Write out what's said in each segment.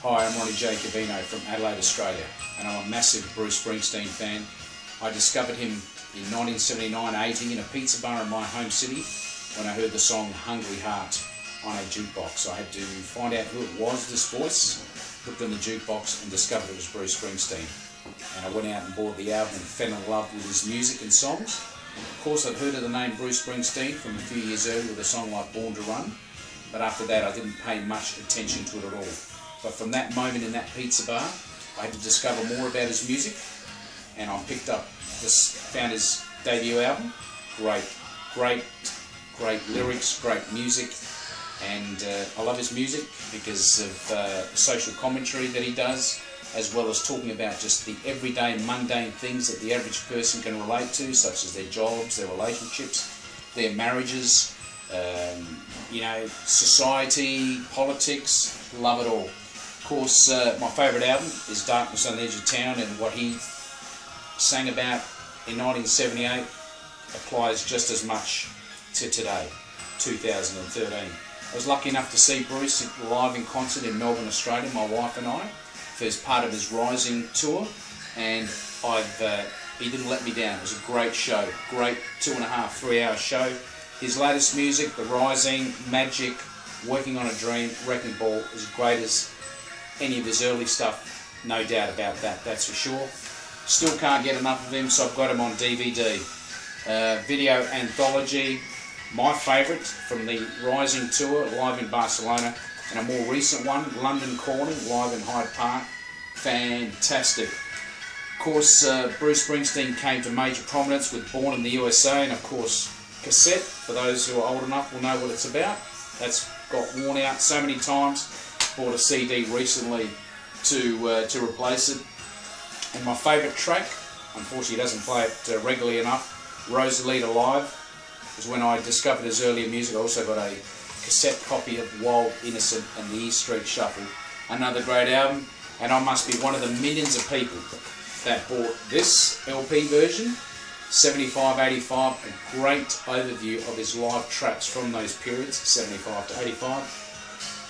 Hi, I'm Ronnie from Adelaide, Australia, and I'm a massive Bruce Springsteen fan. I discovered him in 1979-80 in a pizza bar in my home city when I heard the song Hungry Heart on a jukebox. I had to find out who it was, this voice, looked in the jukebox and discovered it was Bruce Springsteen. And I went out and bought the album and fell in love with his music and songs. Of course, I'd heard of the name Bruce Springsteen from a few years earlier with a song like Born to Run, but after that I didn't pay much attention to it at all. But from that moment in that pizza bar, I had to discover more about his music, and I found his debut album. Great lyrics, great music, and I love his music because of the social commentary that he does, as well as talking about just the everyday mundane things that the average person can relate to, such as their jobs, their relationships, their marriages, society, politics. Love it all. Of course, my favourite album is Darkness on the Edge of Town, and what he sang about in 1978 applies just as much to today, 2013. I was lucky enough to see Bruce live in concert in Melbourne, Australia, my wife and I, for part of his Rising tour, and he didn't let me down. It was a great show, great 2.5, 3 hour show. His latest music, The Rising, Magic, Working on a Dream, Wrecking Ball, as great as any of his early stuff, no doubt about that, that's for sure. Still can't get enough of him, so I've got him on DVD. Video anthology, my favourite from the Rising tour, live in Barcelona, and a more recent one, London Calling, live in Hyde Park. Fantastic. Of course, Bruce Springsteen came to major prominence with Born in the USA, and of course, cassette, for those who are old enough will know what it's about. That's got worn out so many times. Bought a CD recently to replace it. And my favourite track, unfortunately he doesn't play it regularly enough, Rosalita Live, was when I discovered his earlier music. I also got a cassette copy of Wild, Innocent and the E Street Shuffle. Another great album, and I must be one of the millions of people that bought this LP version, 75-85, a great overview of his live tracks from those periods, 75 to 85.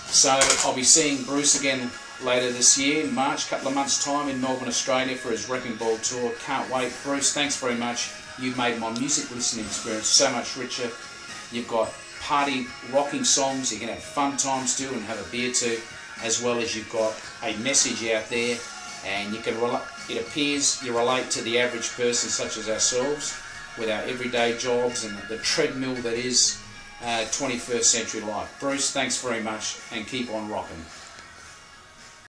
So I'll be seeing Bruce again later this year, in March, couple of months' time in Melbourne, Australia for his Wrecking Ball tour. Can't wait. Bruce, thanks very much. You made my music listening experience so much richer. You've got party rocking songs you can have fun times to and have a beer to, as well as you've got a message out there, and you can it appears you relate to the average person such as ourselves with our everyday jobs and the treadmill that is 21st century life. Bruce, thanks very much, and keep on rocking.